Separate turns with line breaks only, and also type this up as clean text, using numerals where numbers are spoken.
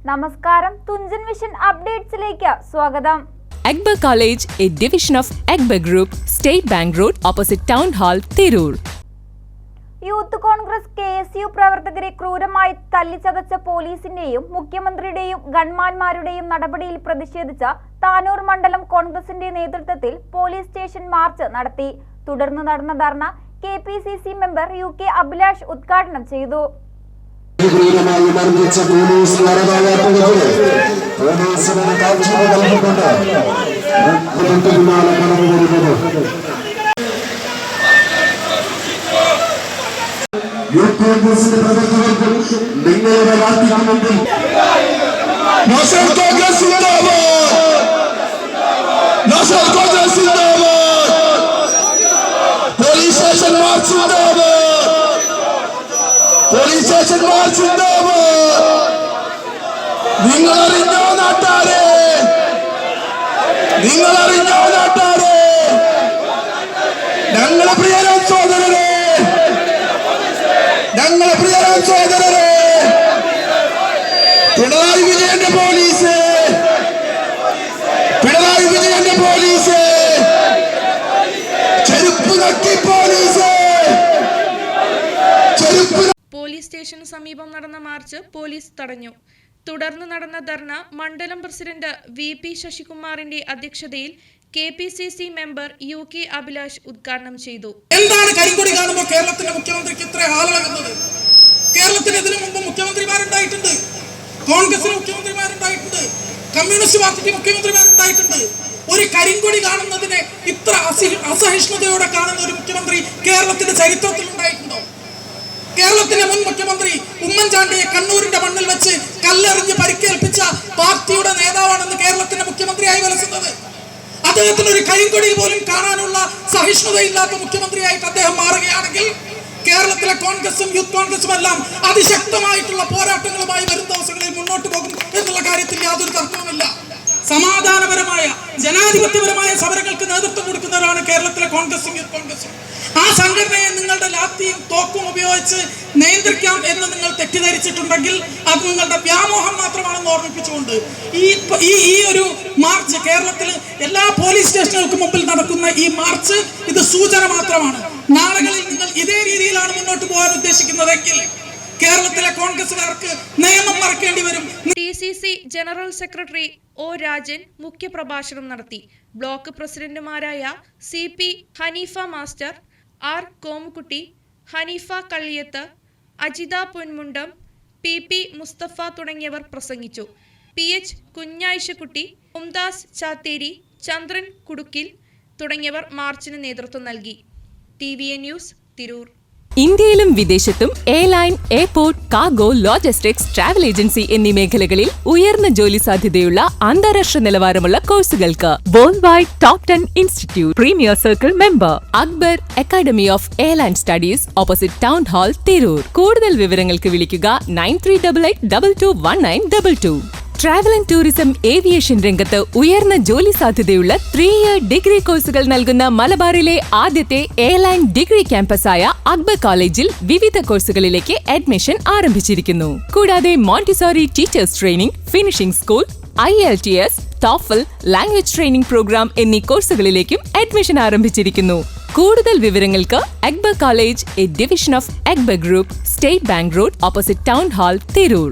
നമസ്കാരം, തുഞ്ചൻ വിഷൻ അപ്ഡേറ്റ്സിലേക്ക് സ്വാഗതം.
Akbar College, a division of Akbar Group, State Bank Road, opposite Town Hall, Tirur.
Youth Congress KSU പ്രവർത്തകരെ ക്രൂരമായി തല്ലിച്ചതച്ച പോലീസിന്റെയും മുഖ്യമന്ത്രിയുടെയും ഗൺമാന്മാരുടെയും നടപടിയിൽ പ്രതിഷേധിച്ച താനൂർ മണ്ഡലം കോൺഗ്രസിന്റെ നേതൃത്വത്തിൽ പോലീസ് സ്റ്റേഷൻ മാർച്ച് നടത്തി. തുടർന്ന് നടന്ന ധർണ KPCC മെമ്പർ UK അഭിലാഷ് ഉദ്ഘാടനം ചെയ്തു.
നിങ്ങളുടെ വാർത്തയ്ക്ക് നിങ്ങളറിഞ്ഞോ നാട്ടാരെ, ഞങ്ങളെ പ്രിയരാം സോദരരെ, പിണറായി വിജയന്റെ പോലീസ്, ചെരുപ്പ് നക്കി പോലീസ്.
പോലീസ് സ്റ്റേഷന് സമീപം നടന്ന മാർച്ച് പോലീസ് തടഞ്ഞു. തുടർന്ന് നടന്ന ധർണ മണ്ഡലം പ്രസിഡന്റ് VP ശശികുമാറിന്റെ അധ്യക്ഷതയിൽ KPCC മെമ്പർ UK അഭിലാഷ് ഉദ്ഘാടനം ചെയ്തു.
എന്താണ് കരിങ്കൊടി കാണുമ്പോൾ കേരളത്തിന്റെ മുഖ്യമന്ത്രിക്ക് ഇത്ര ആളകുന്നത്? കേരളത്തിന് ഇതിനു മുമ്പ് മുഖ്യമന്ത്രിമാരുണ്ടായിട്ടുണ്ട്, കോൺഗ്രസിന് മുഖ്യമന്ത്രിമാരുണ്ടായിട്ടുണ്ട്, കമ്മ്യൂണിസ്റ്റ് പാർട്ടിക്ക് മുഖ്യമന്ത്രിമാരുണ്ടായിട്ടുണ്ട്. ഒരു കരിങ്കൊടി കാണുന്നതിനെ ഇത്ര അസഹിഷ്ണുതയോടെ കാണുന്ന ഒരു മുഖ്യമന്ത്രി കേരളത്തിന്റെ ചരിത്രത്തിൽ ഉണ്ടായിട്ടുണ്ടോ? കേരളത്തിലെ മുൻ മുഖ്യമന്ത്രി ഉമ്മൻചാണ്ടിയെ കണ്ണൂരിന്റെ മണ്ണിൽ വെച്ച് കല്ലെറിഞ്ഞ് പരിക്കേൽപ്പിച്ച പാർട്ടിയുടെ നേതാവാണെന്ന് കേരളത്തിന്റെ മുഖ്യമന്ത്രിയായി വിലസുന്നത്. അദ്ദേഹത്തിന് ഒരു കരിങ്കൊടി പോലും കാണാനുള്ള സഹിഷ്ണുതയില്ലാത്ത മുഖ്യമന്ത്രിയായിട്ട് അദ്ദേഹം മാറുകയാണെങ്കിൽ കേരളത്തിലെ കോൺഗ്രസും യൂത്ത് കോൺഗ്രസും എല്ലാം അതിശക്തമായിട്ടുള്ള പോരാട്ടങ്ങളുമായി വരും ദിവസങ്ങളിൽ മുന്നോട്ട് പോകും എന്നുള്ള കാര്യത്തിൽ യാതൊരു തർക്കവുമില്ല. സമാധാനപരമായ ജനാധിപത്യപരമായ സമരങ്ങൾക്ക് നേതൃത്വം കൊടുക്കുന്നവരാണ് കേരളത്തിലെ കോൺഗ്രസും യൂത്ത് കോൺഗ്രസും. ആ സംഘടനയെ നിങ്ങളുടെ ലാത്തിയും തോക്കും ഉപയോഗിച്ച് നിയന്ത്രിക്കാം എന്ന് നിങ്ങൾ തെറ്റിദ്ധരിച്ചിട്ടുണ്ടെങ്കിൽ അത് നിങ്ങളുടെ വ്യാമോഹം മാത്രമാണെന്ന് ഓർമ്മിപ്പിച്ചുകൊണ്ട് ഈ ഒരു മാർച്ച്, കേരളത്തിൽ എല്ലാ പോലീസ് സ്റ്റേഷനുകൾക്ക് മുമ്പിൽ നടക്കുന്ന ഈ മാർച്ച് ഇത് സൂചന മാത്രമാണ്. നാളുകളിൽ നിങ്ങൾ ഇതേ രീതിയിലാണ് മുന്നോട്ട് പോകാൻ ഉദ്ദേശിക്കുന്നതെങ്കിൽ കേരളത്തിലെ കോൺഗ്രസുകാർക്ക് നിയമം മറക്കേണ്ടി വരും.
DCC general secretary O Rajan മുഖ്യപ്രഭാഷണം നടത്തി. ബ്ലോക്ക് പ്രസിഡന്റുമാരായ CP Hanifa master, R Komukutty, Hanifa Kalliyath, Ajitha Ponmundam, PP Musthafa തുടങ്ങിയവർ പ്രസംഗിച്ചു. PH കുഞ്ഞായിഷക്കുട്ടി, മുംതാസ് ചാത്തേരി, ചന്ദ്രൻ കുടുക്കിൽ തുടങ്ങിയവർ മാർച്ചിന് നേതൃത്വം നൽകി. TVN news, Tirur.
ഇന്ത്യയിലും വിദേശത്തും airline, airport, cargo, logistics, travel agency എന്നീ മേഖലകളിൽ ഉയർന്ന ജോലി സാധ്യതയുള്ള അന്താരാഷ്ട്ര നിലവാരമുള്ള കോഴ്സുകൾക്ക് world wide top 10 institute premier circle member Akbar academy of airline studies, opposite town hall, Tirur. കൂടുതൽ വിവരങ്ങൾക്ക് വിളിക്കുക 9388221922. ട്രാവൽ ആൻഡ് ടൂറിസം, ഏവിയേഷൻ രംഗത്ത് ഉയർന്ന ജോലി സാധ്യതയുള്ള 3-year ഡിഗ്രി കോഴ്സുകൾ നൽകുന്ന മലബാറിലെ ആദ്യത്തെ എയർലൈൻ ഡിഗ്രി ക്യാമ്പസായ അക്ബർ കോളേജിൽ വിവിധ കോഴ്സുകളിലേക്ക് അഡ്മിഷൻ ആരംഭിച്ചിരിക്കുന്നു. കൂടാതെ Montessori teachers training, finishing school, IELTS, TOEFL, language training programme എന്നീ കോഴ്സുകളിലേക്കും അഡ്മിഷൻ ആരംഭിച്ചിരിക്കുന്നു. കൂടുതൽ വിവരങ്ങൾക്ക് Akbar college, a division of Akbar group, state bank road, opposite town hall, Tirur.